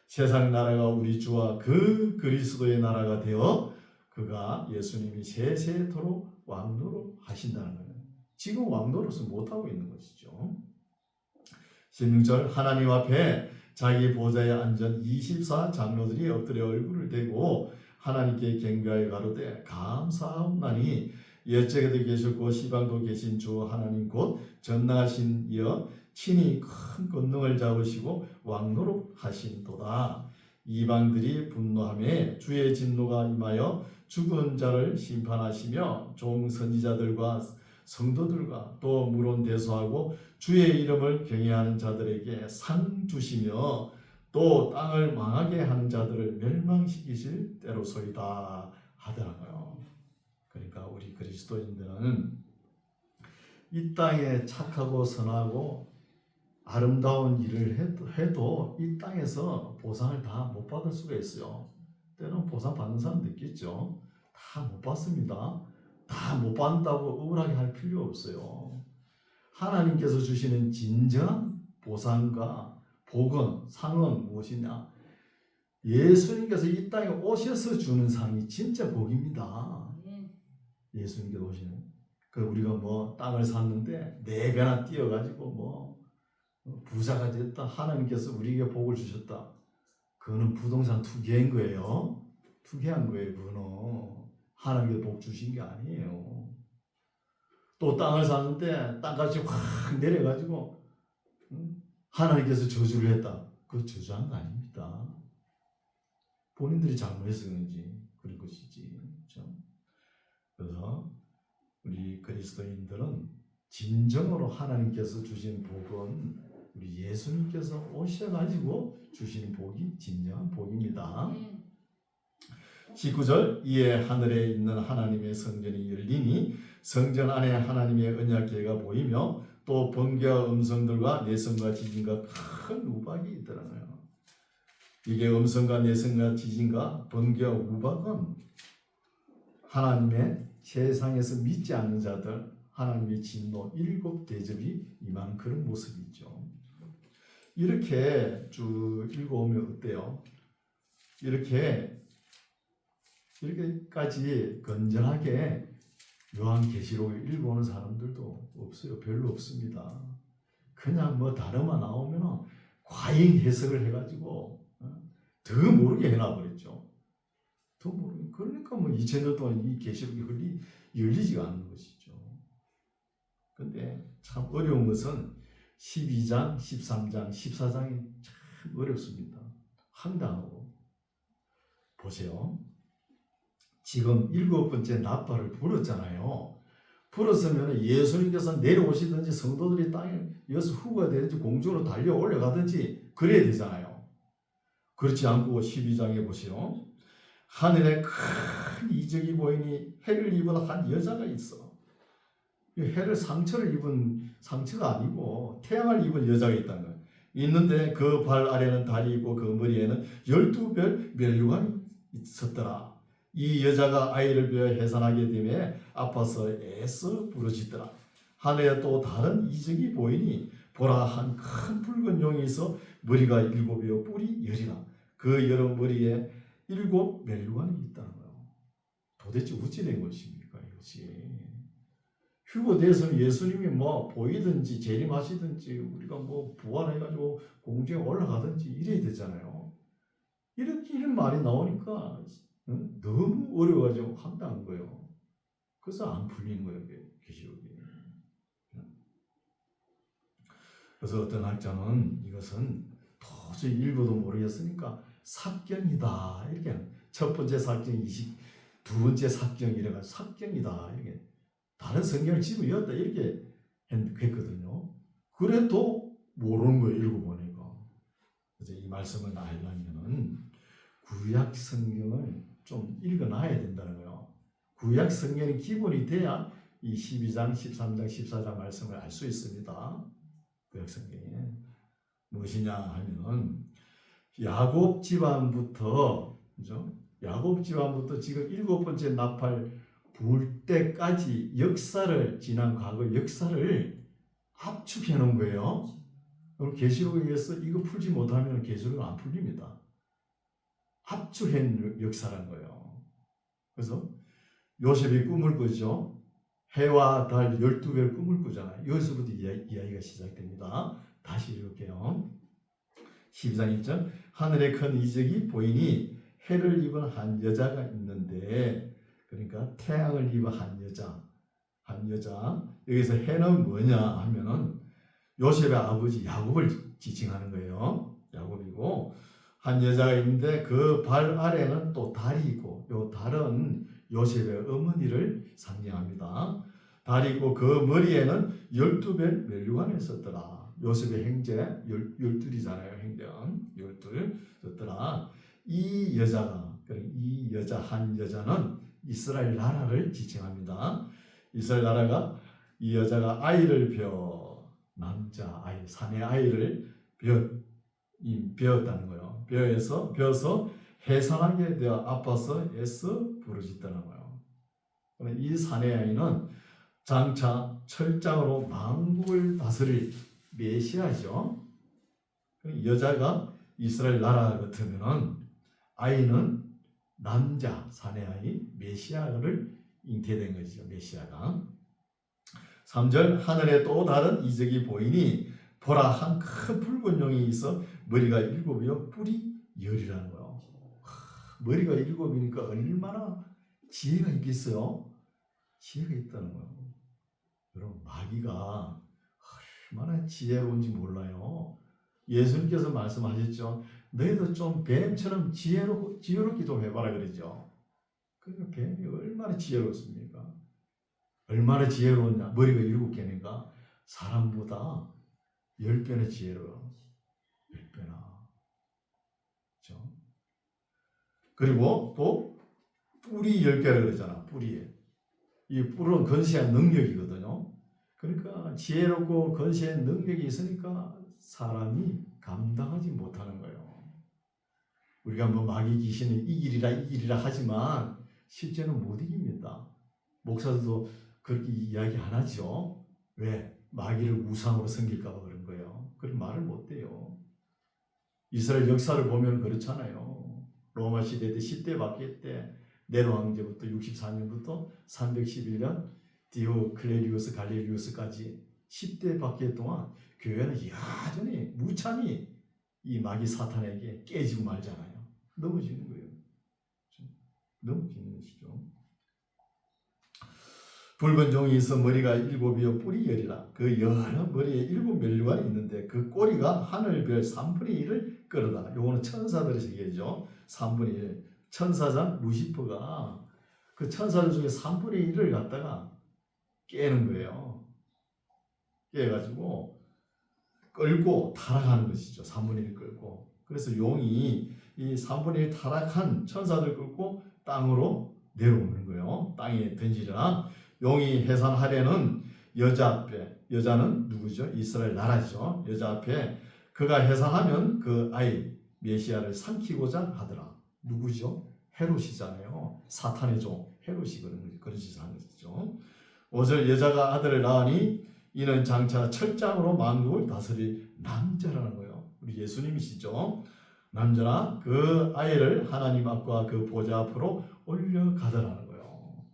세상 나라가 우리 주와 그 그리스도의 나라가 되어 그가 예수님이 세세토록 왕노로 하신다는 거예요. 지금 왕노로서 못하고 있는 것이죠. 16절 하나님 앞에 자기 보좌에 앉은 24 장로들이 엎드려 얼굴을 대고 하나님께 경배하여 가로되 감사하옵나니 여쪽에도 계셨고 시방도 계신 주 하나님 곧 전능하신 이여 친히 큰 권능을 잡으시고 왕노로 하신도다. 이방들이 분노하며 주의 진노가 임하여 죽은 자를 심판하시며 종 선지자들과 성도들과 또 물론 대소하고 주의 이름을 경외하는 자들에게 상 주시며 또 땅을 망하게 하는 자들을 멸망시키실 때로소이다 하더라고요. 그러니까 우리 그리스도인들은 이 땅에 착하고 선하고 아름다운 일을 해도 이 땅에서 보상을 다 못 받을 수가 있어요. 때로는 보상 받는 사람도 있겠죠. 다 못 받습니다. 다 못 받는다고 억울하게 할 필요 없어요. 하나님께서 주시는 진정한 보상과 복은, 상은 무엇이냐? 예수님께서 이 땅에 오셔서 주는 상이 진짜 복입니다. 예수님께서 오시는. 그 우리가 뭐 땅을 샀는데 4배나 뛰어가지고 뭐 부자가 됐다. 하나님께서 우리에게 복을 주셨다. 그거는 부동산 투기한 거예요. 투기한 거예요. 그거는 하나님께서 복 주신 게 아니에요. 또 땅을 샀는데 땅값이 확 내려가지고 하나님께서 저주를 했다. 그거 저주한 거 아닙니다. 본인들이 잘못해서 그런지 그런 것이지. 그렇죠? 그래서 우리 그리스도인들은 진정으로 하나님께서 주신 복은 우리 예수님께서 오셔가지고 주시는 복이 진정한 복입니다. 19절 이에 하늘에 있는 하나님의 성전이 열리니 성전 안에 하나님의 언약궤가 보이며 또 번개와 음성들과 내성과 지진과 큰 우박이 있더라고요. 이게 음성과 내성과 지진과 번개와 우박은 하나님의 세상에서 믿지 않는 자들 하나님의 진노 7 대접이 임하는 그런 모습이죠. 이렇게 쭉 읽어오면 어때요? 이렇게까지 건전하게 요한계시록을 읽어오는 사람들도 없어요. 별로 없습니다. 그냥 뭐 단어만 나오면 과잉 해석을 해가지고 더 모르게 해놔버렸죠. 더 모르게. 그러니까 뭐 2000년 동안 이 계시록이 열리지가 않는 것이죠. 근데 참 어려운 것은 12장, 13장, 14장이 참 어렵습니다. 황당하고. 보세요. 지금 7번째 나팔을 불었잖아요. 불었으면 예수님께서 내려오시든지 성도들이 땅에 이어서 후가 되든지 공중으로 달려 올라가든지 그래야 되잖아요. 그렇지 않고 12장에 보시오. 하늘에 큰 이적이 보이니 해를 입은 한 여자가 있어. 해를 상처를 입은 상처가 아니고 태양을 입은 여자가 있다는 거예요. 있는데 그 발 아래는 달이 있고 그 머리에는 12별 면류관이 있었더라. 이 여자가 아이를 베어 해산하게 되매 아파서 애써 부르짖더라. 하늘에 또 다른 이적이 보이니 보라 한 큰 붉은 용이 있어 머리가 7이요 뿔이 10이라. 그 여러 머리에 7 면류관이 있다는 거예요. 도대체 어찌 된 것입니까 이것이? 휴거돼서는 예수님이 뭐 보이든지 재림하시든지 우리가 뭐 부활해가지고 공중에 올라가든지 이래야 되잖아요. 이런 말이 나오니까 너무 어려워가지고 한다는 거예요. 그래서 안 풀리는 거예요, 계시록이. 그래서 어떤 학자는 이것은 도저히 읽어도 모르겠으니까 삭경이다 이렇게, 첫 번째 삭경, 두 번째 삭경 이래가 삭경이다 이렇게 다른 성경을 집어넣었다 이렇게 했거든요. 그래도 모르는 거예요, 읽어보니까. 그래서 이 말씀을 알려면은 구약 성경을 좀 읽어놔야 된다는 거예요. 구약 성경의 기본이 돼야 이 12장, 13장, 14장 말씀을 알 수 있습니다. 구약 성경에 무엇이냐 하면은 야곱 집안부터, 그죠? 야곱 집안부터 지금 7번째 나팔 불 때까지 역사를, 지난 과거 역사를 압축해 놓은 거예요. 그럼 계시록에 의해서 이거 풀지 못하면 계시록은 안 풀립니다. 압축한 역사란 거예요. 그래서 요셉이 꿈을 꾸죠. 해와 달 12배를 꿈을 꾸잖아요. 여기서부터 이야기가 시작됩니다. 다시 읽을게요. 12장 1절. 하늘에 큰 이적이 보이니 해를 입은 한 여자가 있는데, 그러니까 태양을 입은 한 여자. 여기서 해는 뭐냐 하면은 요셉의 아버지 야곱을 지칭하는 거예요. 야곱이고, 한 여자가 있는데 그 발 아래는 또 달이 있고, 요 달은 요셉의 어머니를 상징합니다. 달이 있고 그 머리에는 12별 면류관을 썼더라. 요셉의 행제 12이잖아요. 행전 12 썼더라. 이 여자가, 이 여자 한 여자는 이스라엘 나라를 지칭합니다. 이스라엘 나라가, 이 여자가 아이를 남자 아이, 사내 아이를 배웠다는 거예요. 배워서 해산하게 되어 아파서 애써 부르짖더라는 거예요. 이 사내 아이는 장차 철장으로 만국을 다스릴 메시아죠. 여자가 이스라엘 나라 같으면은 아이는 남자, 사내 아이, 메시아를 잉태된 것이죠. 메시아가. 3절. 하늘에 또 다른 이적이 보이니 보라 한 큰 붉은 용이 있어 머리가 7이요 뿔이 10이라는 거예요. 머리가 7이니까 얼마나 지혜가 있겠어요? 지혜가 있다는 거예요. 여러분, 마귀가 얼마나 지혜로운지 몰라요. 예수님께서 말씀하셨죠. 너희도 좀 뱀처럼 지혜롭게 좀 해봐라 그러죠. 그러니까 뱀이 얼마나 지혜롭습니까? 얼마나 지혜로웠냐? 머리가 7개니까 사람보다 10배나 지혜로워요. 10배나. 그렇죠? 그리고 또 뿔이 10개를 그러잖아. 뿔이. 이 뿔은 건세한 능력이거든요. 그러니까 지혜롭고 건세한 능력이 있으니까 사람이 감당하지 못하는 거예요. 우리가 뭐 마귀 귀신을 이기리라 하지만 실제는 못 이깁니다. 목사들도 그렇게 이야기 안 하죠. 왜? 마귀를 우상으로 섬길까 봐 그런 거예요. 그런 말을 못 해요. 이스라엘 역사를 보면 그렇잖아요. 로마 시대 때 10대 바퀴 때 네로 황제부터 64년부터 311년 디오클레리우스 갈레리우스까지 10대 바퀴 동안 교회는 여전히 무참히 이 마귀 사탄에게 깨지고 말잖아요. 넘어지는 거예요. 넘어지는 것이죠. 붉은 종이 있어 머리가 7이요 뿔이 10이라. 그 여러 머리에 7 면류관이 있는데 그 꼬리가 하늘별 3분의 1을 끌어다. 요거는 천사들의 세계죠. 3분의 1. 천사장 루시퍼가 그 천사들 중에 3분의 1을 갖다가 깨는 거예요. 깨가지고 끌고 타락하는 것이죠. 3분의 1 끌고. 그래서 용이 이 3분의 1 타락한 천사들 끌고 땅으로 내려오는 거예요. 땅에 던지려나. 용이 해산하려는 여자 앞에, 여자는 누구죠? 이스라엘 나라죠. 여자 앞에 그가 해산하면 그 아이 메시아를 삼키고자 하더라. 누구죠? 헤롯이잖아요. 사탄의 종 헤롯이 그런 짓을 한 것이죠. 5절. 여자가 아들을 낳으니 이는 장차 철장으로 만국을 다스릴 남자라는 거예요. 우리 예수님이시죠. 남자나 그 아이를 하나님 앞과 그 보좌 앞으로 올려가더라는 거예요.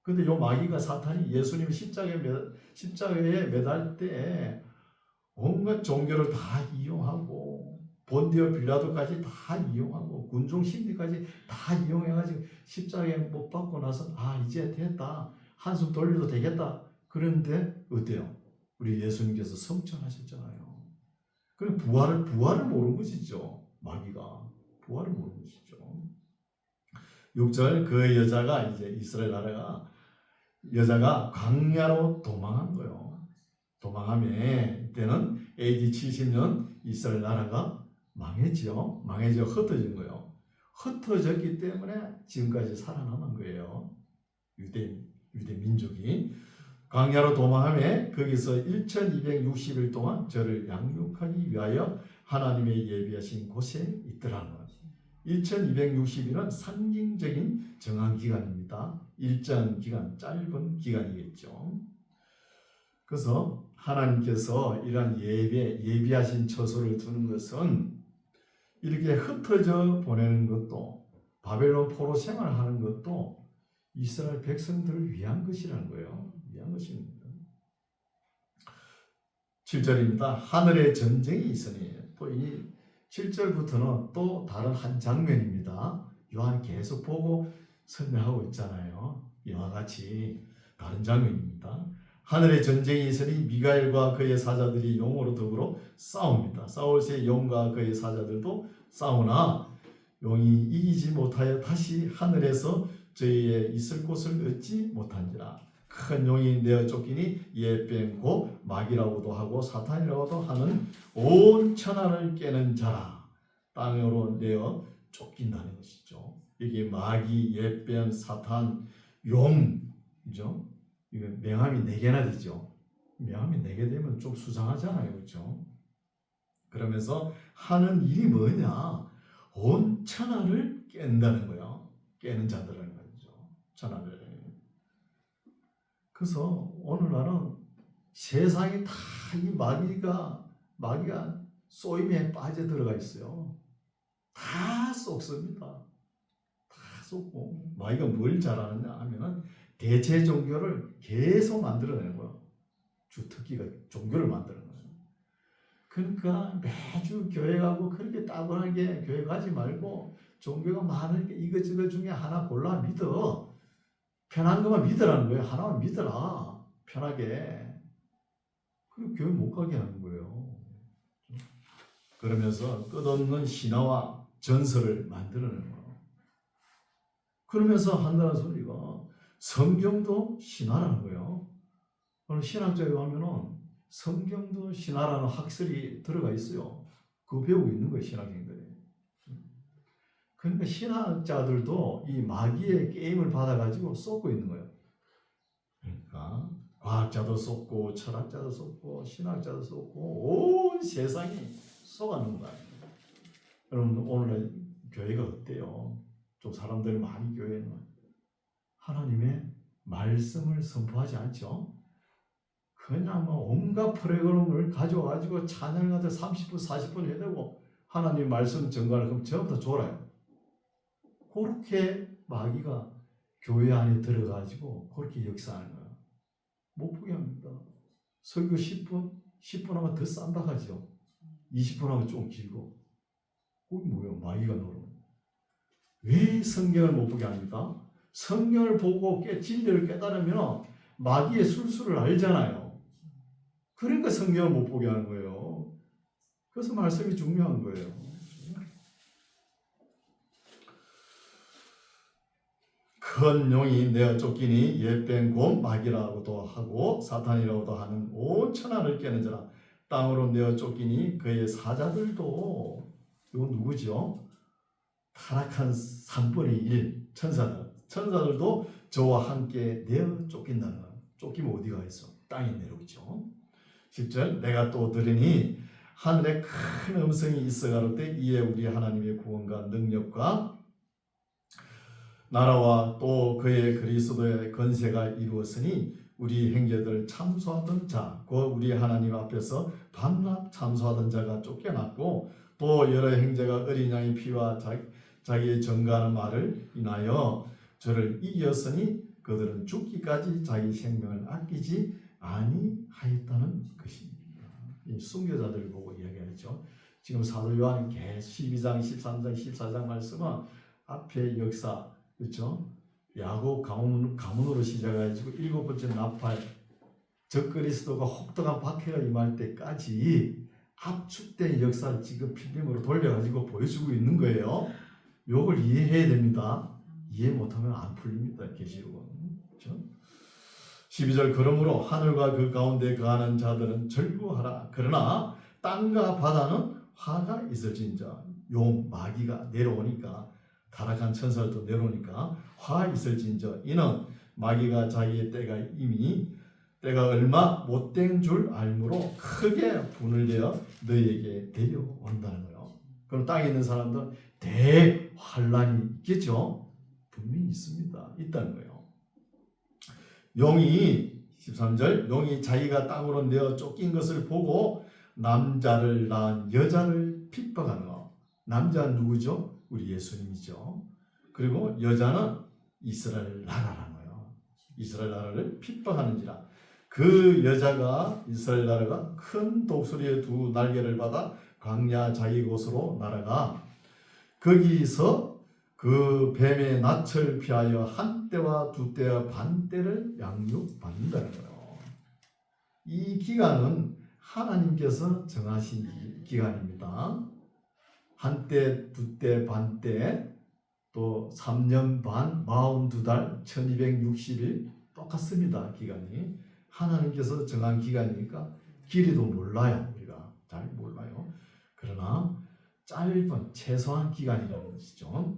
근데 요 마귀가 사탄이 예수님 십자가에 매달 때 온갖 종교를 다 이용하고 본디오 빌라도까지 다 이용하고 군중 심리까지 다 이용해가지고 십자가에 못 박고 나서 이제 됐다, 한숨 돌려도 되겠다. 그런데 어때요? 우리 예수님께서 성천하셨잖아요. 그럼 부활을 모르는 것이죠. 마귀가 부활을 모르는 것이죠. 6절 그 여자가 이제 이스라엘 나라가 여자가 광야로 도망한 거예요. 도망함에 이때는 AD 70년 이스라엘 나라가 망했죠. 흩어진 거예요. 흩어졌기 때문에 지금까지 살아남은 거예요. 유대 민족이 광야로 도망함에 거기서 1260일 동안 저를 양육하기 위하여 하나님의 예비하신 곳에 있더라는 거예요. 1260일은 상징적인 정한 기간입니다. 일정 기간, 짧은 기간이겠죠. 그래서 하나님께서 이런 예비하신 처소를 두는 것은 이렇게 흩어져 보내는 것도, 바벨론 포로 생활하는 것도 이스라엘 백성들을 위한 것이라는 거예요. 위한 것입니다. 7절입니다. 하늘에 전쟁이 있으니, 또 이 7절부터는 또 다른 한 장면입니다. 요한 계속 보고 설명하고 있잖아요. 이와 같이 다른 장면입니다. 하늘에 전쟁이 있으니 미가엘과 그의 사자들이 용으로 더불어 싸웁니다. 싸울 새 용과 그의 사자들도 싸우나 용이 이기지 못하여 다시 하늘에서 저희의 있을 곳을 얻지 못한지라. 큰 용이 내어 쫓기니 이에 뺑고 마귀라고도 하고 사탄이라고도 하는 온 천하를 깨는 자라. 땅으로 내어 쫓긴다는 것이죠. 이게 마귀, 예뱀, 사탄, 용이죠. 이거 명함이 4개나 되죠. 명함이 4개 되면 좀 수상하잖아요. 그렇죠? 그러면서 하는 일이 뭐냐? 온 천하를 깬다는 거예요. 깨는 자들이라는 거죠. 천하를. 그래서 오늘날은 세상이 다 이 마귀가 쏘임에 빠져 들어가 있어요. 다 속습니다. 다 속고 마귀가 뭘 잘하느냐 하면은 대체 종교를 계속 만들어내는 거예요. 주특기가 종교를 만드는 거예요. 그러니까 매주 교회 가고 그렇게 따분하게 교회 가지 말고 종교가 많으니까 이것저것 중에 하나 골라 믿어. 편한 것만 믿으라는 거예요. 하나만 믿어라. 편하게. 그리고 교회 못 가게 하는 거예요. 그러면서 끝없는 신화와 전설을 만들어내는 거예요. 그러면서 한다는 소리가 성경도 신화라는 거예요. 오늘 신학자에 가면은 성경도 신화라는 학설이 들어가 있어요. 그거 배우고 있는 거예요, 신학생들이. 그러니까 신학자들도 이 마귀의 게임을 받아가지고 쏟고 있는 거예요. 그러니까 과학자도 쏟고 철학자도 쏟고 신학자도 쏟고 온 세상이 쏟아는 거예요. 여러분 오늘 교회가 어때요? 좀 사람들이 많이 교회는 하나님의 말씀을 선포하지 않죠? 그냥 온갖 프로그램을 가져와가지고 찬양을 가지고 30분 40분 해야 되고 하나님 말씀 전가를 그럼 전부 다 졸아요. 그렇게 마귀가 교회 안에 들어가지고 그렇게 역사하는 거예요. 못 보게 합니다. 설교 10분 하면 더 쌈박하죠. 20분 하면 좀 길고. 그게 뭐예요? 마귀가 노는. 왜 성경을 못 보게 합니까? 성경을 보고 진리를 깨달으면 마귀의 술수를 알잖아요. 그러니까 성경을 못 보게 하는 거예요. 그래서 말씀이 중요한 거예요. 큰 용이 내어 쫓기니 예뱀 곰 마귀라고도 하고 사탄이라고도 하는 온 천하를 깨는 자라. 땅으로 내어 쫓기니 그의 사자들도 이건 누구죠? 타락한 3분의 1 천사들도 저와 함께 내어 쫓긴다는 거예요. 쫓기면 어디가 있어? 땅에 내려오죠. 10절 내가 또 들으니 하늘에 큰 음성이 있어 가로되 이에 우리 하나님의 구원과 능력과 나라와 또 그의 그리스도의 건세가 이루었으니 우리 행제들 참소하던 자, 그 우리 하나님 앞에서 반납 참소하던 자가 쫓겨났고 또 여러 행제가 어린 양의 피와 자기의 전가하는 말을 인하여 저를 이겼으니 그들은 죽기까지 자기 생명을 아끼지 아니하였다는 것입니다. 이 순교자들 보고 이야기하죠. 지금 사도 요한 12장, 13장, 14장 말씀은 앞에 역사, 그렇죠? 야곱 가문으로 시작해가지고 7번째 나팔, 적그리스도가 혹독한 박해가 임할 때까지 압축된 역사를 지금 필름으로 돌려가지고 보여주고 있는 거예요. 요걸 이해해야 됩니다. 이해 못하면 안 풀립니다. 계시록은. 그렇죠? 12절 그러므로 하늘과 그 가운데 거하는 자들은 절구하라. 그러나 땅과 바다는 화가 있을진저. 용 마귀가 내려오니까 타락한 천사도 내려오니까 화 있을진저. 이는 마귀가 자기의 때가 얼마 못된 줄 알므로 크게 분을 내어 너희에게 데려온다는 거예요. 그럼 땅에 있는 사람들은 대환란이 있겠죠. 분명히 있습니다. 있다는 거예요. 용이 13절 용이 자기가 땅으로 내어 쫓긴 것을 보고 남자를 낳은 여자를 핍박하는 거. 남자는 누구죠? 우리 예수님이죠. 그리고 여자는 이스라엘 나라라는 거예요. 이스라엘 나라를 핍박하는지라. 그 여자가 이스라엘 나라가 큰 독수리의 두 날개를 받아 광야 자기 곳으로 날아가 거기서 그 뱀의 낯을 피하여 한 때와 두 때와 반 때를 양육받는다는 거예요. 이 기간은 하나님께서 정하신 기간입니다. 한 때, 두 때, 반 때, 또 3년 반, 42달, 1260일 똑같습니다. 기간이. 하나님께서 정한 기간이니까 길이도 몰라요. 우리가 잘 몰라요. 그러나 짧은 최소한 기간이라는 것이죠.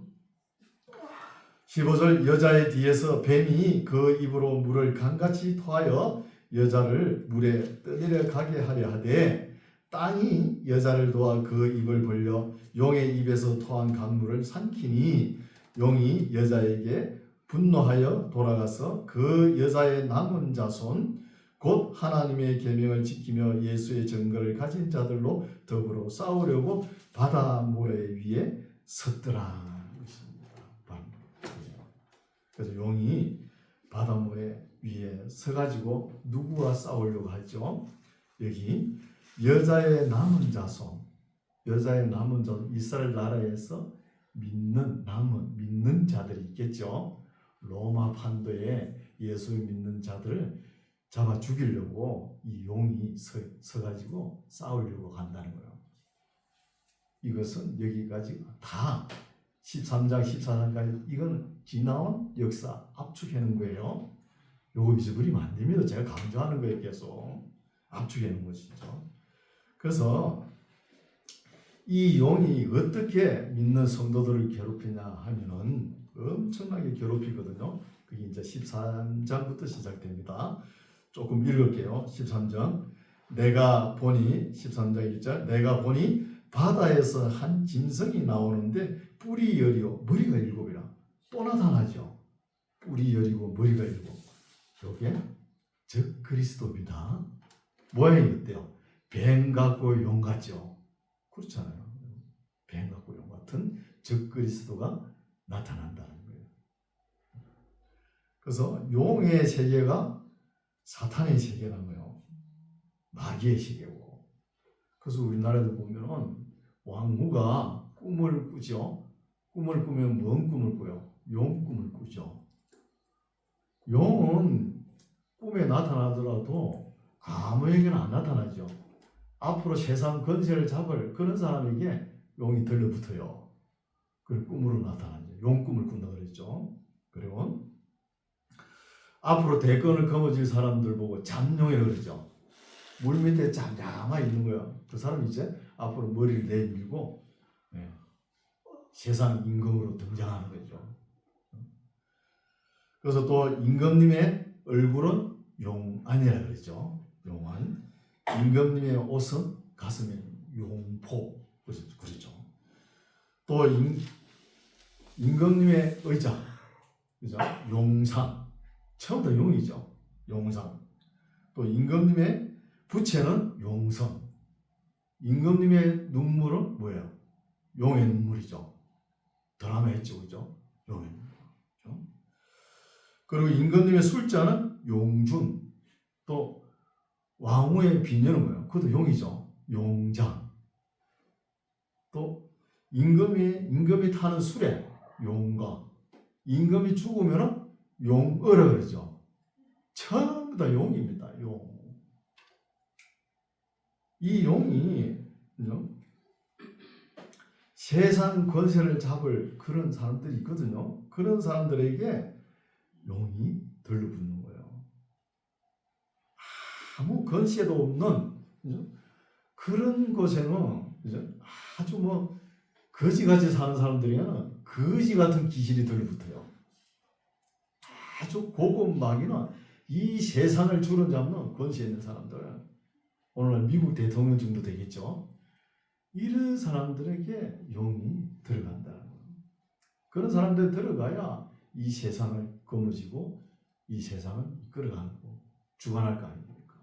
15절 여자의 뒤에서 뱀이 그 입으로 물을 강같이 토하여 여자를 물에 떠내려 가게 하려 하되 땅이 여자를 도와 그 입을 벌려 용의 입에서 토한 강물을 삼키니 용이 여자에게 분노하여 돌아가서 그 여자의 남은 자손 곧 하나님의 계명을 지키며 예수의 증거를 가진 자들로 더불어 싸우려고 바다 모래 위에 섰더라. 그래서 용이 바다 모래 위에 서가지고 누구와 싸우려고 하죠? 여기 여자의 남은 자손 이스라엘 나라에서 믿는 자들이 있겠죠. 로마 판도에 예수 믿는 자들을 잡아 죽이려고 이 용이 서가지고 싸우려고 한다는 거예요. 이것은 여기까지 다 13장, 14장까지 이건 지나온 역사 압축해놓은 거예요. 요거 잊어버리면 안 됩니다. 제가 강조하는 거예요. 계속 압축해놓은 것이죠. 그래서 이 용이 어떻게 믿는 성도들을 괴롭히냐 하면은 엄청나게 괴롭히거든요. 그게 이제 13장부터 시작됩니다. 조금 읽을게요. 13장 내가 보니 13장 1절 내가 보니 바다에서 한 짐승이 나오는데 뿔이 여리고 머리가 일곱이라. 또 나타나죠. 뿔이 여리고 머리가 일곱. 이게 즉 그리스도입니다. 모양이 어때요? 뱀 같고 용 같죠. 그렇잖아요. 뱀 같고 용 같은 즉 그리스도가 나타난다는 거예요. 그래서 용의 세계가 사탄의 세계라는 거예요. 마귀의 세계고. 그래서 우리나라에도 보면은 왕후가 꿈을 꾸죠. 꿈을 꾸면 뭔 꿈을 꾸요? 용 꿈을 꾸죠. 용은 꿈에 나타나더라도 아무에게나 안 나타나죠. 앞으로 세상 권세를 잡을 그런 사람에게 용이 들러붙어요. 그 꿈으로 나타나죠. 용 꿈을 꾼다 그랬죠. 그리고 앞으로 대권을 거머쥘 사람들 보고 잠룡이라고 그러죠. 물 밑에 잠잠하게 있는 거예요. 그 사람이 이제 앞으로 머리를 내밀고 세상 임금으로 등장하는 거죠. 그래서 또 임금님의 얼굴은 용안이라 그러죠. 용안. 임금님의 옷은 가슴에 용포 그렇죠. 또 임금님의 의자, 그죠? 용상. 처음부터 용이죠. 용상. 또 임금님의 부채는 용선. 임금님의 눈물은 뭐예요? 용의 눈물이죠. 드라마했죠, 그죠? 용의 눈물. 그죠? 그리고 임금님의 술자는 용준. 또 왕후의 비녀는 뭐예요? 그것도 용이죠. 용장. 또 임금이 타는 술에 용가. 임금이 죽으면 용어라 그러죠. 전부 다 용입니다. 용. 이 용이 그죠? 세상 권세를 잡을 그런 사람들이 있거든요. 그런 사람들에게 용이 들러붙는 거예요. 아무 권세도 없는 그죠? 그런 곳에는 그죠? 아주 뭐 거지같이 사는 사람들에게는 거지 같은 기질이 들러붙어요. 아주 고급막이나 이 세상을 주름잡는 권세 있는 사람들, 오늘 미국 대통령 정도 되겠죠. 이런 사람들에게 용이 들어간다는 거예요. 그런 사람들 들어가야 이 세상을 거머쥐고 이 세상을 끌어가고 주관할 거 아닙니까?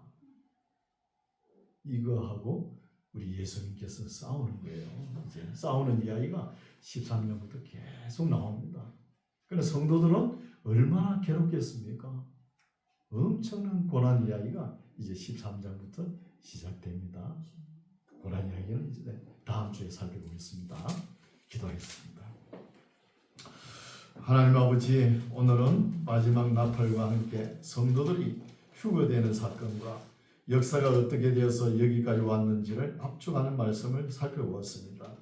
이거하고 우리 예수님께서 싸우는 거예요. 이제 싸우는 이야기가 13년부터 계속 나옵니다. 그런데 성도들은 얼마나 괴롭겠습니까? 엄청난 고난 이야기가 이제 13장부터 시작됩니다. 고난 이야기는 이제 다음 주에 살펴보겠습니다. 기도하겠습니다. 하나님 아버지, 오늘은 마지막 나팔과 함께 성도들이 휴거되는 사건과 역사가 어떻게 되어서 여기까지 왔는지를 압축하는 말씀을 살펴보았습니다.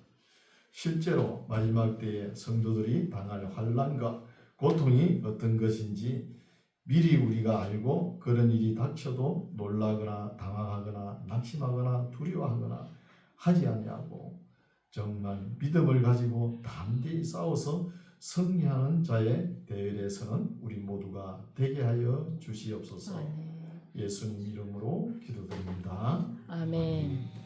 실제로 마지막 때에 성도들이 당할 환난과 고통이 어떤 것인지 미리 우리가 알고 그런 일이 닥쳐도 놀라거나 당황하거나 낙심하거나 두려워하거나 하지 아니하고 정말 믿음을 가지고 담대히 싸워서 승리하는 자의 대열에 서는 우리 모두가 되게 하여 주시옵소서. 예수님 이름으로 기도드립니다. 아멘.